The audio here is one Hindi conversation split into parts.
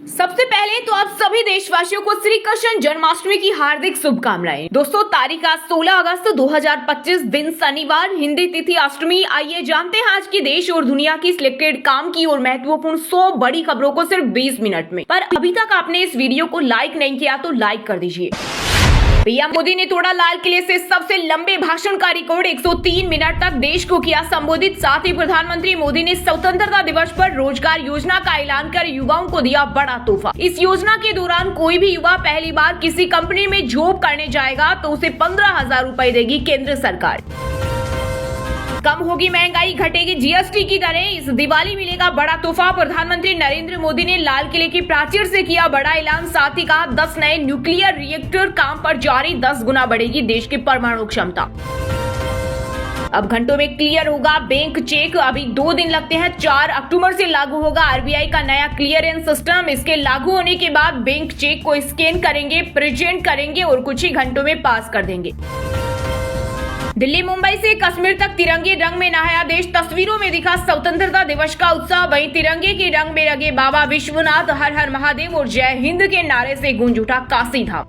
सबसे पहले तो आप सभी देशवासियों को श्री कृष्ण जन्माष्टमी की हार्दिक शुभकामनाएं। दोस्तों, तारीख आज 16 अगस्त 2025, दिन शनिवार, हिंदी तिथि अष्टमी। आइए जानते हैं आज की देश और दुनिया की सिलेक्टेड काम की और महत्वपूर्ण 100 बड़ी खबरों को सिर्फ 20 मिनट में। पर अभी तक आपने इस वीडियो को लाइक नहीं किया तो लाइक कर दीजिए। पीएम मोदी ने तोड़ा लाल किले से सबसे लंबे भाषण का रिकॉर्ड, 103 मिनट तक देश को किया संबोधित। साथ ही प्रधानमंत्री मोदी ने स्वतंत्रता दिवस पर रोजगार योजना का ऐलान कर युवाओं को दिया बड़ा तोहफा। इस योजना के दौरान कोई भी युवा पहली बार किसी कंपनी में जॉब करने जाएगा तो उसे 15,000 रुपए देगी केंद्र सरकार। कम होगी महंगाई, घटेगी जीएसटी की दरें, इस दिवाली मिलेगा बड़ा तोहफा। प्रधानमंत्री नरेंद्र मोदी ने लाल किले की प्राचीर से किया बड़ा ऐलान। साथ ही कहा 10 नए न्यूक्लियर रिएक्टर काम पर जारी, 10 गुना बढ़ेगी देश की परमाणु क्षमता। अब घंटों में क्लियर होगा बैंक चेक, अभी 2 दिन लगते हैं। 4 अक्टूबर से लागू होगा आरबीआई का नया क्लियरेंस सिस्टम। इसके लागू होने के बाद बैंक चेक को स्कैन करेंगे, प्रेजेंट करेंगे और कुछ ही घंटों में पास कर देंगे। दिल्ली मुंबई से कश्मीर तक तिरंगे रंग में नहाया देश, तस्वीरों में दिखा स्वतंत्रता दिवस का उत्साह। वहीं तिरंगे के रंग में रंगे बाबा विश्वनाथ, हर हर महादेव और जय हिंद के नारे से गूंज उठा काशी धाम।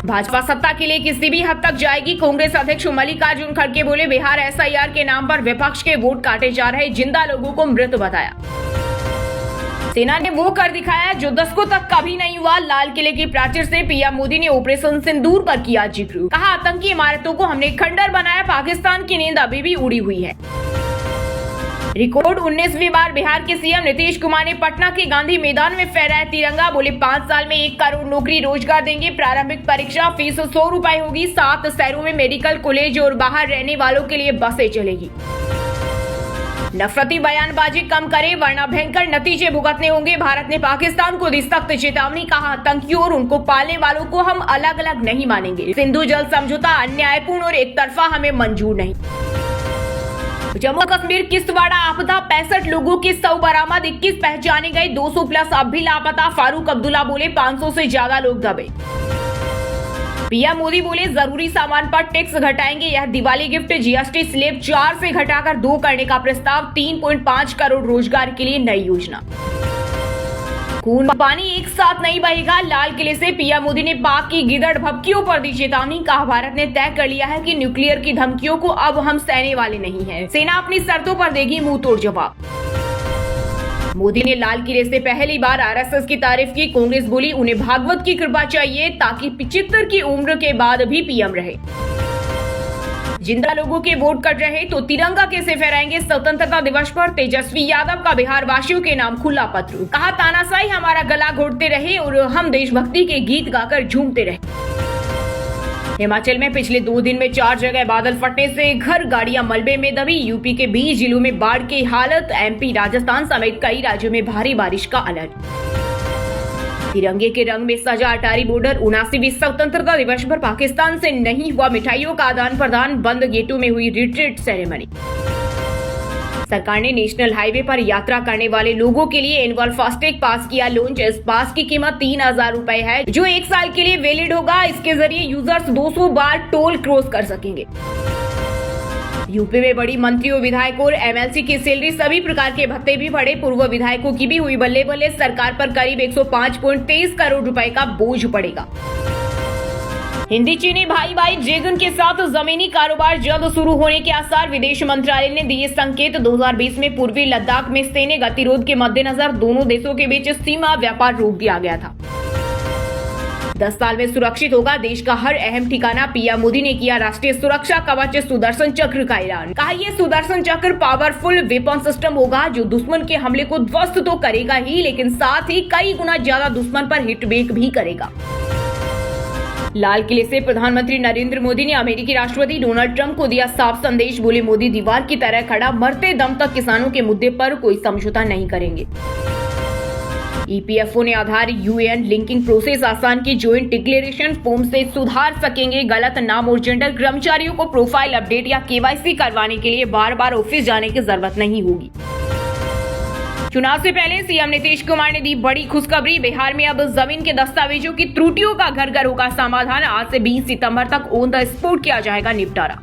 भाजपा सत्ता के लिए किसी भी हद तक जाएगी, कांग्रेस अध्यक्ष मल्लिकार्जुन खड़गे बोले। बिहार एसआईआर के नाम पर विपक्ष के वोट काटे जा रहे, जिंदा लोगों को मृत बताया। सेना ने वो कर दिखाया जो दशकों तक कभी नहीं हुआ, लाल किले की प्राचीर से पीएम मोदी ने ऑपरेशन सिंदूर पर किया जिक्र। कहा आतंकी इमारतों को हमने खंडर बनाया, पाकिस्तान की नींद अभी भी उड़ी हुई है। रिकॉर्ड 19वीं बार बिहार के सीएम नीतीश कुमार ने पटना के गांधी मैदान में फहराया तिरंगा, बोले 5 साल में 1 करोड़ नौकरी रोजगार देंगे। प्रारंभिक परीक्षा फीस 100 रुपए होगी। 7 शहरों में मेडिकल कॉलेज और बाहर रहने वालों के लिए बसें चलेगी। नफरती बयानबाजी कम करे वरना भयंकर नतीजे भुगतने होंगे, भारत ने पाकिस्तान को दी सख्त चेतावनी। कहा आतंकियों और उनको पालने वालों को हम अलग अलग नहीं मानेंगे। सिंधु जल समझौता अन्यायपूर्ण और एक तरफा हमें मंजूर नहीं। जम्मू कश्मीर किश्तवाड़ा आपदा, 65 लोगों के शव बरामद, 21 पहचाने गए, 200 प्लस अब भी लापता। फारूक अब्दुल्ला बोले 500 से ज्यादा लोग दबे। पीएम मोदी बोले जरूरी सामान पर टैक्स घटाएंगे, यह दिवाली गिफ्ट। जीएसटी स्लैब 4 से घटाकर 2 करने का प्रस्ताव। 3.5 करोड़ रोजगार के लिए नई योजना। खून पानी एक साथ नहीं बहेगा, लाल किले से पीएम मोदी ने पाक की गिदड़ भभकियों पर दी चेतावनी। कहा भारत ने तय कर लिया है कि न्यूक्लियर की धमकियों को अब हम सहने वाले नहीं हैं। सेना अपनी शर्तों पर देगी मुंह तोड़ जवाब। मोदी ने लाल किले से पहली बार आरएसएस की तारीफ की। कांग्रेस बोली उन्हें भागवत की कृपा चाहिए ताकि 75 की उम्र के बाद भी पीएम रहे। जिंदा लोगों के वोट कट रहे तो तिरंगा कैसे फहराएंगे स्वतंत्रता दिवस पर, तेजस्वी यादव का बिहार वासियों के नाम खुला पत्र। कहा तानाशाही हमारा गला घोटते रहे और हम देशभक्ति के गीत गाकर झूमते रहे। हिमाचल में पिछले 2 दिन में 4 जगह बादल फटने से घर गाड़ियां मलबे में दबी। यूपी के 20 जिलों में बाढ़ की हालत, एमपी राजस्थान समेत कई राज्यों में भारी बारिश का अलर्ट। तिरंगे के रंग में सजा अटारी बॉर्डर, 79वीं स्वतंत्रता दिवस पर पाकिस्तान से नहीं हुआ मिठाइयों का आदान प्रदान, बंद गेटों में हुई रिट्रीट सेरेमनी। सरकार ने नेशनल हाईवे पर यात्रा करने वाले लोगों के लिए एनुअल फास्टैग पास किया लॉन्च। इस पास की कीमत 3,000 रुपए है जो 1 साल के लिए वैलिड होगा। इसके जरिए यूजर्स 200 बार टोल क्रॉस कर सकेंगे। यूपी में बड़ी मंत्रियों, विधायकों और एमएलसी की सैलरी, सभी प्रकार के भत्ते भी बढ़े। पूर्व विधायकों की भी हुई बल्ले बल्ले, सरकार पर करीब 105.23 करोड़ रुपए का बोझ पड़ेगा। हिंदी चीनी भाई भाई ड्रैगन के साथ जमीनी कारोबार जल्द शुरू होने के आसार, विदेश मंत्रालय ने दिए संकेत। 2020 में पूर्वी लद्दाख में सैन्य गतिरोध के मद्देनजर दोनों देशों के बीच सीमा व्यापार रोक दिया गया था। 10 साल में सुरक्षित होगा देश का हर अहम ठिकाना, पीएम मोदी ने किया राष्ट्रीय सुरक्षा कवच सुदर्शन चक्र का ऐलान। कहा यह सुदर्शन चक्र पावरफुल वेपन सिस्टम होगा जो दुश्मन के हमले को ध्वस्त तो करेगा ही, लेकिन साथ ही कई गुना ज्यादा दुश्मन पर हिट बैक भी करेगा। लाल किले से प्रधानमंत्री नरेंद्र मोदी ने अमेरिकी राष्ट्रपति डोनाल्ड ट्रंप को दिया साफ संदेश, बोले मोदी दीवार की तरह खड़ा, मरते दम तक किसानों के मुद्दे पर कोई समझौता नहीं करेंगे। ईपीएफओ ने आधार यूएएन लिंकिंग प्रोसेस आसान की, ज्वाइंट डिक्लेरेशन फॉर्म से सुधार सकेंगे गलत नाम और जेंडर। कर्मचारियों को प्रोफाइल अपडेट या केवाईसी करवाने के लिए बार बार ऑफिस जाने की जरूरत नहीं होगी। चुनाव से पहले सीएम नीतीश कुमार ने दी बड़ी खुशखबरी, बिहार में अब जमीन के दस्तावेजों की त्रुटियों का घर घर होगा समाधान। आज से 20 सितंबर तक ऑन द स्पॉट किया जाएगा निपटारा।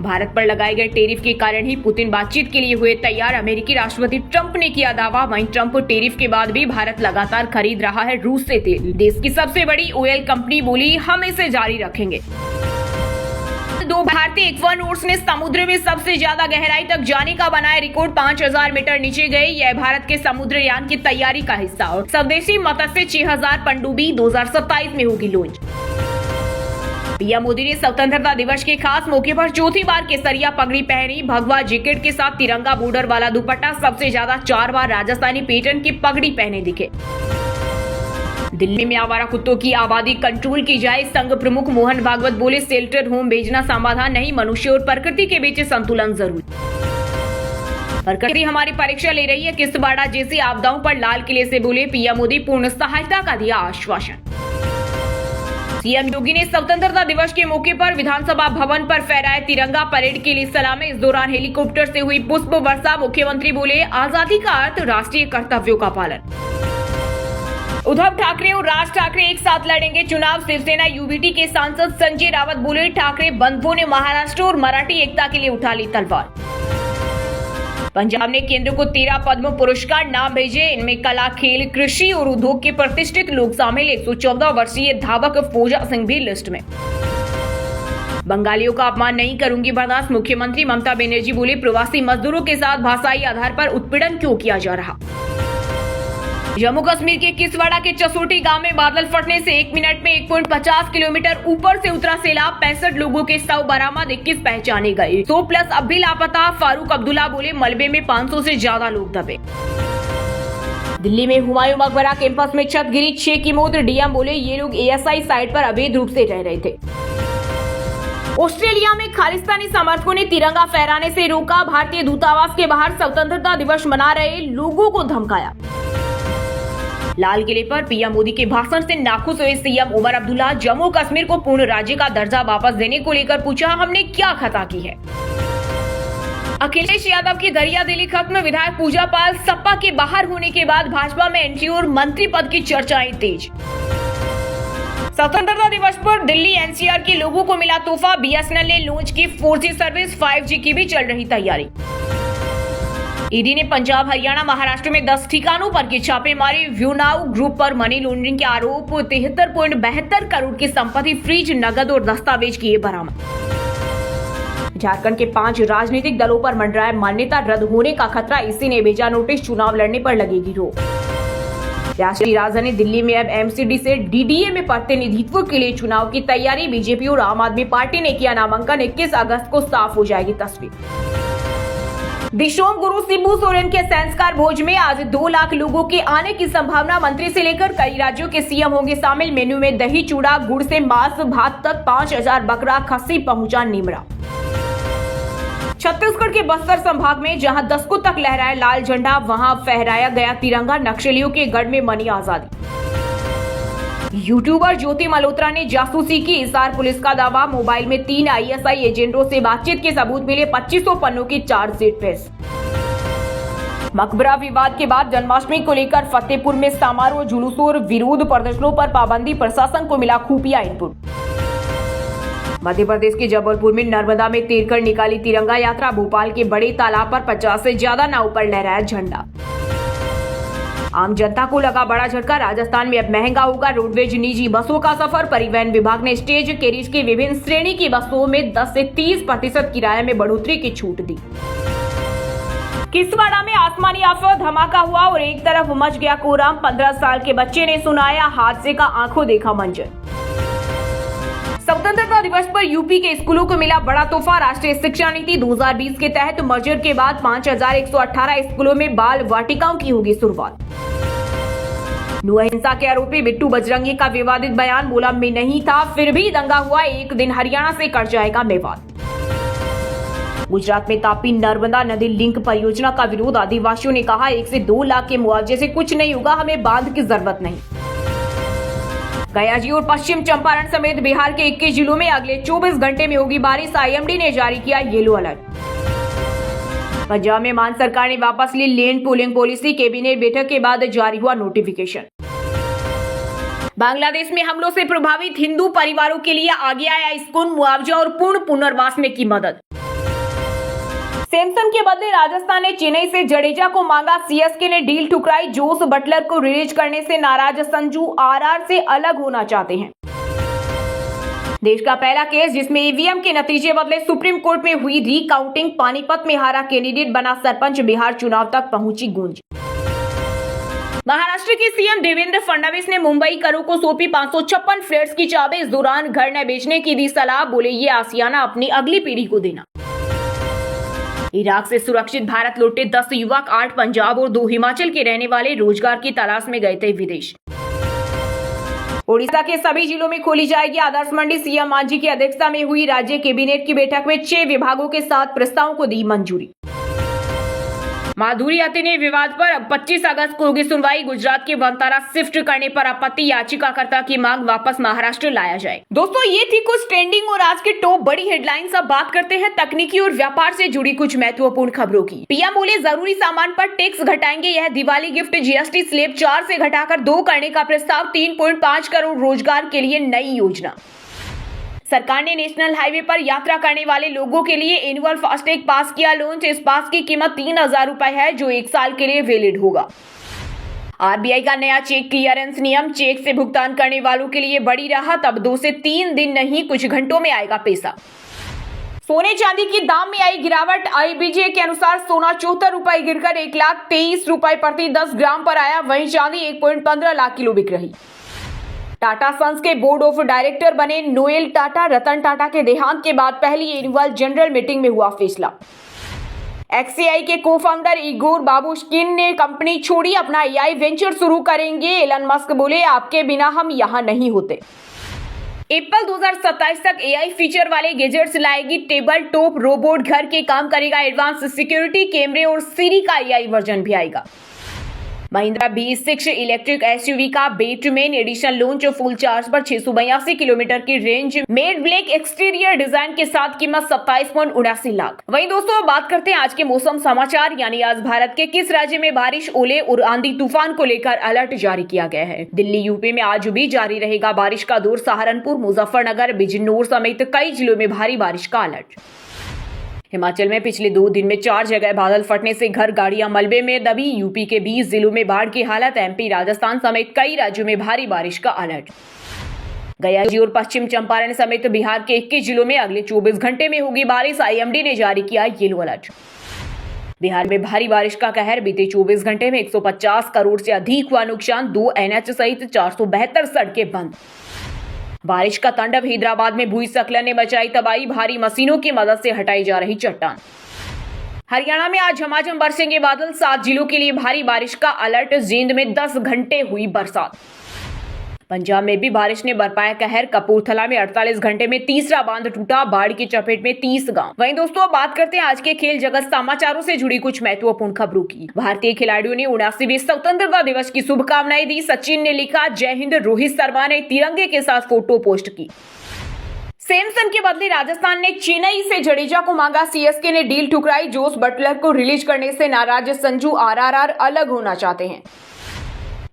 भारत पर लगाए गए टैरिफ के कारण ही पुतिन बातचीत के लिए हुए तैयार। अमेरिकी राष्ट्रपति ट्रंप ने किया दावा। वहीं ट्रंप टैरिफ के बाद भी भारत लगातार खरीद रहा है रूस से तेल। देश की सबसे बड़ी ऑयल कंपनी बोली, हम इसे जारी रखेंगे। दो भारतीय एक्वानोट्स ने समुद्र में सबसे ज्यादा गहराई तक जाने का बनाया रिकॉर्ड। 5000 मीटर नीचे गए। यह भारत के समुद्रयान की तैयारी का हिस्सा और स्वदेशी मत्स्य 6000 पनडुब्बी 2027 में होगी लॉन्च। पीएम मोदी ने स्वतंत्रता दिवस के खास मौके पर चौथी बार केसरिया पगड़ी पहनी। भगवा जैकेट के साथ तिरंगा बॉर्डर वाला दुपट्टा। सबसे ज्यादा 4 बार राजस्थानी पैटर्न की पगड़ी पहने दिखे। दिल्ली में आवारा कुत्तों की आबादी कंट्रोल की जाए। संघ प्रमुख मोहन भागवत बोले, शेल्टर होम भेजना समाधान नहीं, मनुष्य और प्रकृति के बीच संतुलन जरूरी। प्रकृति हमारी परीक्षा ले रही है, किश्तवाड़ जैसी आपदाओं पर लाल किले से बोले पीएम मोदी, पूर्ण सहायता का दिया आश्वासन। सीएम योगी ने स्वतंत्रता दिवस के मौके पर विधानसभा भवन पर फहराया तिरंगा। परेड के लिए सलामी। इस दौरान हेलीकॉप्टर से हुई पुष्प वर्षा। मुख्यमंत्री बोले, आजादी का अर्थ राष्ट्रीय कर्तव्यों का पालन। उद्धव ठाकरे और राज ठाकरे एक साथ लड़ेंगे चुनाव। शिवसेना यूबीटी के सांसद संजय रावत बोले, ठाकरे बंधुओं ने महाराष्ट्र और मराठी एकता के लिए उठा ली तलवार। पंजाब ने केंद्र को 13 पद्म पुरस्कार नाम भेजे। इनमें कला, खेल, कृषि और उद्योग के प्रतिष्ठित लोग शामिल। 114 वर्षीय धावक फौजा सिंह भी लिस्ट में। बंगालियों का अपमान नहीं करूंगी बर्दाश्त। मुख्यमंत्री ममता बनर्जी बोले, प्रवासी मजदूरों के साथ भाषाई आधार पर उत्पीड़न क्यों किया जा रहा। जम्मू कश्मीर के किश्तवाड़ के चसोटी गांव में बादल फटने से 1 मिनट में 1.50 किलोमीटर ऊपर से उतरा सैलाब। 65 लोगों के शव बरामद, 21 पहचाने गए। 100+ अब भी लापता। फारूक अब्दुल्ला बोले, मलबे में 500 से ज्यादा लोग दबे। दिल्ली में हुमायूं मकबरा कैंपस में छत गिरी, 6 की मौत। डीएम बोले, ये लोग एएसआई साइट पर अवैध रूप से रह रहे थे। ऑस्ट्रेलिया में खालिस्तानी समर्थकों ने तिरंगा फहराने से रोका। भारतीय दूतावास के बाहर स्वतंत्रता दिवस मना रहे लोगों को धमकाया। लाल किले पर पीएम मोदी के भाषण से नाखुश हुए सीएम उमर अब्दुल्ला। जम्मू कश्मीर को पूर्ण राज्य का दर्जा वापस देने को लेकर पूछा, हमने क्या खता की है। अखिलेश यादव की दरिया दिली खत्म। विधायक पूजा पाल सपा के बाहर होने के बाद भाजपा में एंट्री और मंत्री पद की चर्चाएं तेज। स्वतंत्रता दिवस पर दिल्ली एनसीआर के लोगों को मिला तोहफा। बीएसएनएल ने लॉन्च की 4G सर्विस। 5G की भी चल रही तैयारी। ईडी ने पंजाब, हरियाणा, महाराष्ट्र में 10 ठिकानों पर की छापेमारी। व्यूनाउ ग्रुप पर मनी लॉन्ड्रिंग के आरोप। 73.72 करोड़ की संपत्ति, फ्रिज, नगद और दस्तावेज किए बरामद। झारखंड के 5 राजनीतिक दलों पर मंडराया मान्यता रद्द होने का खतरा। इसी ने भेजा नोटिस, चुनाव लड़ने पर लगेगी रोक। राष्ट्रीय राजधानी दिल्ली में अब एमसीडी से डीडीए में प्रतिनिधित्व के लिए चुनाव की तैयारी। बीजेपी और आम आदमी पार्टी ने किया नामांकन। 21 अगस्त को साफ हो जाएगी तस्वीर। दिशोम गुरु शिबू सोरेन के संस्कार भोज में आज 2 लाख लोगों के आने की संभावना। मंत्री से लेकर कई राज्यों के सीएम होंगे शामिल। मेन्यू में दही, चूड़ा, गुड़ से मांस भात तक 5000 बकरा, खस्सी पहुंचा निमरा। छत्तीसगढ़ के बस्तर संभाग में जहां दशकों तक लहराया लाल झंडा, वहां फहराया गया तिरंगा। नक्सलियों के गढ़ में मनी आजादी। यूट्यूबर ज्योति मल्होत्रा ने जासूसी की। हिसार पुलिस का दावा, मोबाइल में 3 आईएसआई एजेंटों से बातचीत के सबूत मिले। 2500 पन्नों की चार्जशीट पेश। मकबरा विवाद के बाद जन्माष्टमी को लेकर फतेहपुर में समारोह, जुलूसों और विरोध प्रदर्शनों पर पाबंदी। प्रशासन को मिला खुफिया इनपुट। मध्य प्रदेश के जबलपुर में नर्मदा में तैरकर निकाली तिरंगा यात्रा। भोपाल के बड़े तालाब पर 50 से ज्यादा नाव पर लहराया झंडा। आम जनता को लगा बड़ा झटका। राजस्थान में अब महंगा होगा रोडवेज निजी बसों का सफर। परिवहन विभाग ने स्टेज कैरिज की विभिन्न श्रेणी की बसों में 10 से 30% किराए में बढ़ोतरी की छूट दी। किश्तवाड़ में आसमानी आफत, धमाका हुआ और एक तरफ मच गया कोहराम। 15 साल के बच्चे ने सुनाया हादसे का आंखों देखा मंजर। स्वतंत्रता दिवस पर यूपी के स्कूलों को मिला बड़ा तोहफा। राष्ट्रीय शिक्षा नीति 2020 के तहत मर्जर के बाद 5118 स्कूलों में बाल वाटिकाओं की होगी शुरुआत। नुआ हिंसा के आरोपी बिट्टू बजरंगी का विवादित बयान, बोला मैं नहीं था फिर भी दंगा हुआ। एक दिन हरियाणा से कट जाएगा मेवात। गुजरात में तापी नर्मदा नदी लिंक परियोजना का विरोध। आदिवासियों ने कहा 1 से 2 लाख के मुआवजे से कुछ नहीं होगा, हमें बांध की जरूरत नहीं। गया और पश्चिम चंपारण समेत बिहार के 21 जिलों में अगले 24 घंटे में होगी बारिश। आईएमडी ने जारी किया येलो अलर्ट। पंजाब में मान सरकार ने वापस ली लैंड पूलिंग पॉलिसी। कैबिनेट बैठक के बाद जारी हुआ नोटिफिकेशन। बांग्लादेश में हमलों से प्रभावित हिंदू परिवारों के लिए आगे आया इस्कॉन, मुआवजा और पूर्ण पुनर्वास में की मदद। सैमसन के बदले राजस्थान ने चेन्नई से जडेजा को मांगा, सीएसके ने डील ठुकराई, जोस बटलर को रिलीज करने से नाराज संजू आरआर से अलग होना चाहते हैं। देश का पहला केस जिसमें ईवीएम के नतीजे बदले सुप्रीम कोर्ट में हुई रीकाउंटिंग, पानीपत में हारा कैंडिडेट बना सरपंच, बिहार चुनाव तक पहुंची गूंज। महाराष्ट्र के सीएम देवेंद्र फडणवीस ने मुंबई करों को सौंपी 556 फ्लैट्स की चाबी, इस दौरान घर न बेचने की दी सलाह, बोले ये आसियाना अपनी अगली पीढ़ी को देना। इराक से सुरक्षित भारत लौटे 10 युवक, 8 पंजाब और 2 हिमाचल के रहने वाले रोजगार की तलाश में गए थे विदेश। ओडिशा के सभी जिलों में खोली जाएगी आदर्श मंडी, सीएम मांझी की अध्यक्षता में हुई राज्य कैबिनेट की बैठक में 6 विभागों के 7 प्रस्तावों को दी मंजूरी। माधुरी हत्या ने विवाद पर अब 25 अगस्त को होगी सुनवाई, गुजरात के वंतारा शिफ्ट करने पर आपत्ति, याचिकाकर्ता की मांग वापस महाराष्ट्र लाया जाए। दोस्तों ये थी कुछ ट्रेंडिंग और आज की टॉप बड़ी हेडलाइंस। अब बात करते हैं तकनीकी और व्यापार से जुड़ी कुछ महत्वपूर्ण खबरों की। पीएम बोले जरूरी सामान पर टैक्स घटाएंगे, यह दिवाली गिफ्ट, जीएसटी स्लैब 4 से घटाकर 2 करने का प्रस्ताव, 3.5 करोड़ रोजगार के लिए नई योजना। सरकार ने नेशनल हाईवे पर यात्रा करने वाले लोगों के लिए एनुअल फास्टैग पास किया लॉन्च, इस पास की कीमत 3000 रुपए है जो 1 साल के लिए वैलिड होगा। आरबीआई का नया चेक क्लियरेंस नियम, चेक से भुगतान करने वालों के लिए बड़ी राहत, अब 2 से 3 दिन नहीं कुछ घंटों में आएगा पैसा। सोने चांदी की दाम में आई गिरावट, आईबीजे के अनुसार सोना 74 रुपए गिरकर 1,23,000 रुपए प्रति 10 ग्राम पर आया, वहीं चांदी 1.15 लाख किलो बिक रही। टाटा सन्स के बोर्ड ऑफ डायरेक्टर बने नोएल टाटा, रतन टाटा के देहांत के बाद पहली एनुअल जनरल मीटिंग में हुआ फैसला। एक्सएआई के को फाउंडर इगोर बाबुश्किन ने कंपनी छोड़ी, अपना एआई वेंचर शुरू करेंगे। एलन मस्क बोले आपके बिना हम यहाँ नहीं होते। एप्पल 2027 तक एआई फीचर वाले गैजेट्स लाएगी, टेबल टॉप रोबोट घर के काम करेगा, एडवांस सिक्योरिटी कैमरे और सीरी का एआई वर्जन भी आएगा। महिंद्रा B6 इलेक्ट्रिक एसयूवी का Bateman edition launch, full charge पर 682 किलोमीटर की range, made black exterior design के साथ, कीमत 27.79 लाख। वहीं दोस्तों बात करते हैं आज के मौसम समाचार, यानी आज भारत के किस राज्य में बारिश, ओले और आंधी तूफान को लेकर अलर्ट जारी किया गया है। दिल्ली यूपी में आज भी जारी रहेगा बारिश का दौर, सहारनपुर, मुजफ्फरनगर, बिजनौर समेत कई जिलों में भारी बारिश का अलर्ट। हिमाचल में पिछले 2 दिन में 4 जगह बादल फटने से घर गाड़ियां मलबे में दबी, यूपी के 20 जिलों में बाढ़ की हालत, एमपी, राजस्थान समेत कई राज्यों में भारी बारिश का अलर्ट। गया और पश्चिम चंपारण समेत बिहार के 21 जिलों में अगले 24 घंटे में होगी बारिश, आईएमडी ने जारी किया येलो अलर्ट। बिहार में भारी बारिश का कहर, बीते 24 घंटे में 150 करोड़ से अधिक हुआ नुकसान, 2 एनएच सहित 472 सड़कें बंद। बारिश का तांडव, हैदराबाद में भूस्खलन ने मचाई तबाही, भारी मशीनों की मदद से हटाई जा रही चट्टान। हरियाणा में आज झमाझम बरसेंगे बादल, 7 जिलों के लिए भारी बारिश का अलर्ट, जींद में 10 घंटे हुई बरसात। पंजाब में भी बारिश ने बरपाया कहर, कपूरथला में 48 घंटे में तीसरा बांध टूटा, बाढ़ की चपेट में 30 गांव। वहीं दोस्तों बात करते हैं आज के खेल जगत समाचारों से जुड़ी कुछ महत्वपूर्ण खबरों की। भारतीय खिलाड़ियों ने 79वें स्वतंत्रता दिवस की शुभकामनाएं दी, सचिन ने लिखा जय हिंद, रोहित शर्मा ने तिरंगे के साथ फोटो पोस्ट की। सैमसन के बदले राजस्थान ने चेन्नई से जडेजा को मांगा, सीएसके ने डील ठुकराई, जोस बटलर को रिलीज करने से नाराज संजू आरआर अलग होना चाहते हैं।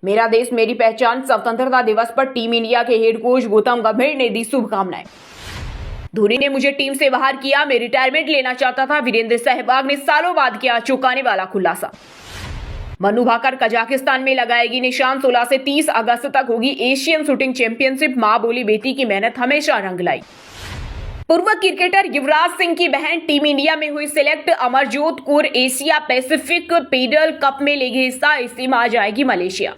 मेरा देश मेरी पहचान, स्वतंत्रता दिवस पर टीम इंडिया के हेड कोच गौतम गंभीर ने दी शुभकामनाएं। धोनी ने मुझे टीम से बाहर किया, मैं रिटायरमेंट लेना चाहता था, वीरेंद्र सहवाग ने सालों बाद किया चौंकाने वाला खुलासा। मनु भाकर कजाकिस्तान में लगाएगी निशान, 16 से 30 अगस्त तक होगी एशियन शूटिंग चैंपियनशिप, मां बोली बेटी की मेहनत हमेशा रंग लाई। पूर्व क्रिकेटर युवराज सिंह की बहन टीम इंडिया में हुई select, Amarjot Kaur Asia Pacific pedal cup में लेगी हिस्सा, इस टीम आ जाएगी मलेशिया।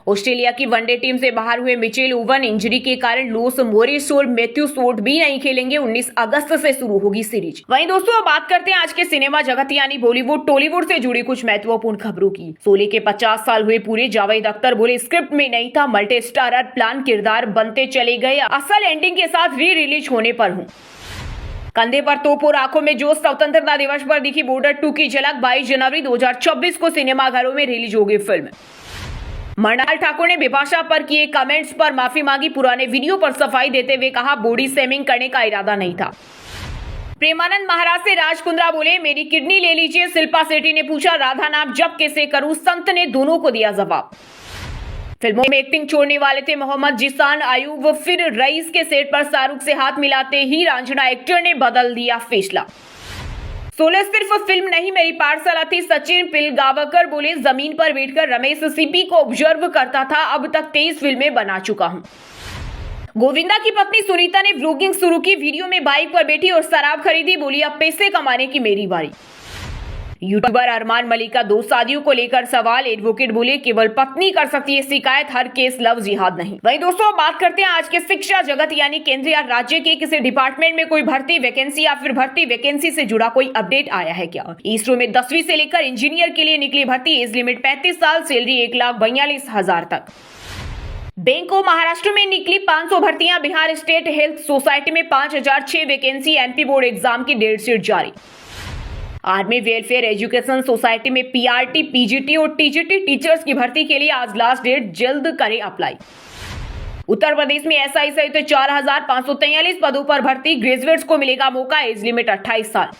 ऑस्ट्रेलिया की वनडे टीम से बाहर हुए मिचेल ओवन, इंजरी के कारण लूस मोरिस और मैथ्यू सोट भी नहीं खेलेंगे, 19 अगस्त से शुरू होगी सीरीज। वहीं दोस्तों अब बात करते हैं आज के सिनेमा जगत यानी बॉलीवुड टॉलीवुड से जुड़ी कुछ महत्वपूर्ण खबरों की। शोले के 50 साल हुए पूरे, जावेद अख्तर बोले स्क्रिप्ट में नहीं था, मल्टी स्टारर प्लान, किरदार बनते चले गए, असल एंडिंग के साथ री रिलीज होने पर हूँ। कंधे पर तोप और आंखों में जोश, स्वतंत्रता दिवस पर दिखी बॉर्डर 2 की झलक, 22 जनवरी 2024 को सिनेमाघरों में रिलीज होगी फिल्म। मृणाल ठाकुर ने बिपाशा पर किए कमेंट्स पर माफी मांगी, पुराने वीडियो पर सफाई देते हुए कहा बॉडी शेमिंग करने का इरादा नहीं था। प्रेमानंद महाराज से राज कुंद्रा बोले मेरी किडनी ले लीजिए, शिल्पा शेट्टी ने पूछा राधा नाम जप कैसे करूं, संत ने दोनों को दिया जवाब। फिल्मों में एक्टिंग छोड़ने वाले थे मोहम्मद जिसान आयूब, फिर रईस के सेट पर शाहरुख से हाथ मिलाते ही रांझना एक्टर ने बदल दिया फैसला। 16 सिर्फ फिल्म नहीं मेरी पाठशाला थी। सचिन पिलगावकर बोले, जमीन पर बैठकर रमेश सीपी को ऑब्जर्व करता था। अब तक 23 फिल्में बना चुका हूं। गोविंदा की पत्नी सुनीता ने व्लॉगिंग शुरू की। वीडियो में बाइक पर बैठी और शराब खरीदी। बोली, अब पैसे कमाने की मेरी बारी। यूट्यूबर अरमान मलिक का 2 शादियों को लेकर सवाल। एडवोकेट बोले, केवल पत्नी कर सकती है शिकायत, हर केस लव जिहाद नहीं। वहीं दोस्तों, बात करते हैं आज के शिक्षा जगत यानी केंद्र या राज्य के किसी डिपार्टमेंट में कोई भर्ती वैकेंसी या फिर भर्ती वैकेंसी से जुड़ा कोई अपडेट आया है क्या। इसरो में 10वीं से लेकर इंजीनियर के लिए निकली भर्ती। एज लिमिट 35 साल, सैलरी 1,42,000 तक। बैंक ऑफ महाराष्ट्र में निकली 500 भर्तियां। बिहार स्टेट हेल्थ सोसाइटी में 5006 वैकेंसी। एमपी बोर्ड एग्जाम की डेट शीट जारी। आर्मी वेलफेयर एजुकेशन सोसाइटी में पीआरटी, पीजीटी और टीजीटी टीचर्स की भर्ती के लिए आज लास्ट डेट, जल्द करें अप्लाई। उत्तर प्रदेश में एसआई सहित 4543 पदों पर भर्ती। ग्रेजुएट्स को मिलेगा मौका। एज लिमिट 28 साल।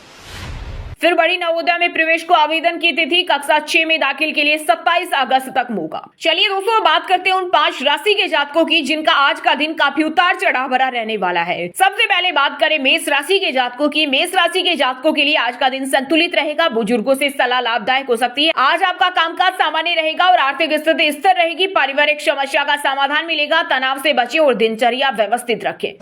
फिर बड़ी नवोदय में प्रवेश को आवेदन की तिथि कक्षा 6 में दाखिल के लिए 27 अगस्त तक मौका। चलिए दोस्तों, बात करते हैं उन 5 राशि के जातकों की जिनका आज का दिन काफी उतार चढ़ाव भरा रहने वाला है। सबसे पहले बात करें मेष राशि के जातकों की। मेष राशि के जातकों के लिए आज का दिन संतुलित रहेगा। बुजुर्गों से सलाह लाभदायक हो सकती है। आज आपका कामकाज सामान्य रहेगा और आर्थिक स्थिति स्थिर रहेगी। पारिवारिक समस्या का समाधान मिलेगा। तनाव से बचे और दिनचर्या व्यवस्थित रखें।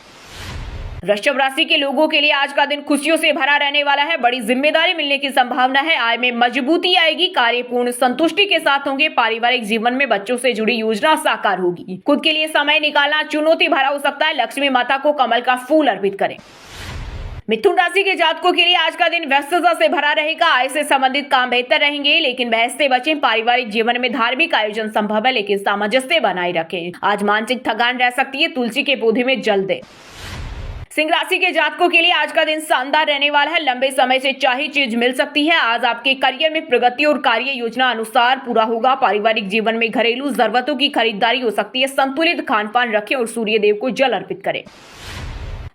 वृषभ राशि के लोगों के लिए आज का दिन खुशियों से भरा रहने वाला है। बड़ी जिम्मेदारी मिलने की संभावना है। आय में मजबूती आएगी। कार्य पूर्ण संतुष्टि के साथ होंगे। पारिवारिक जीवन में बच्चों से जुड़ी योजना साकार होगी। खुद के लिए समय निकालना चुनौती भरा हो सकता है। लक्ष्मी माता को कमल का फूल अर्पित करें। मिथुन राशि के जातकों के लिए आज का दिन व्यस्तता से भरा रहेगा। आय से संबंधित काम बेहतर रहेंगे, लेकिन बहस से बचें। पारिवारिक जीवन में धार्मिक आयोजन संभव है, लेकिन सामंजस्य बनाए रखें। आज मानसिक थकान रह सकती है। तुलसी के पौधे में जल दें। सिंह राशि के जातकों के लिए आज का दिन शानदार रहने वाला है। लंबे समय से चाही चीज मिल सकती है। आज आपके करियर में प्रगति और कार्य योजना अनुसार पूरा होगा। पारिवारिक जीवन में घरेलू जरूरतों की खरीदारी हो सकती है। संतुलित खान पान रखें और सूर्य देव को जल अर्पित करें।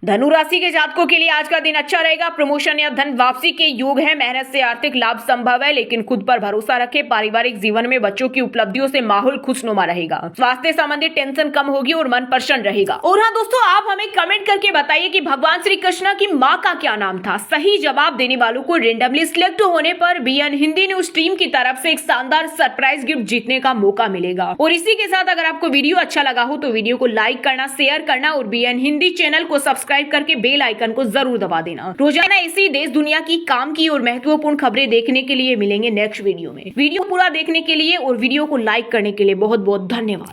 धनु राशि के जातकों के लिए आज का दिन अच्छा रहेगा। प्रमोशन या धन वापसी के योग है। मेहनत से आर्थिक लाभ संभव है, लेकिन खुद पर भरोसा रखें। पारिवारिक जीवन में बच्चों की उपलब्धियों से माहौल खुशनुमा रहेगा। स्वास्थ्य संबंधी टेंशन कम होगी और मन प्रसन्न रहेगा। और हाँ दोस्तों, आप हमें कमेंट करके बताइए कि भगवान श्री कृष्ण की माँ का क्या नाम था। सही जवाब देने वालों को रेंडमली सिलेक्ट होने पर बीएन हिंदी न्यूज टीम की तरफ से एक शानदार सरप्राइज गिफ्ट जीतने का मौका मिलेगा। और इसी के साथ अगर आपको वीडियो अच्छा लगा हो तो वीडियो को लाइक करना, शेयर करना और बीएन हिंदी चैनल को सब्सक्राइब करके बेल आइकन को जरूर दबा देना। रोजाना इसी देश दुनिया की काम की और महत्वपूर्ण खबरें देखने के लिए मिलेंगे नेक्स्ट वीडियो में। वीडियो पूरा देखने के लिए और वीडियो को लाइक करने के लिए बहुत बहुत धन्यवाद।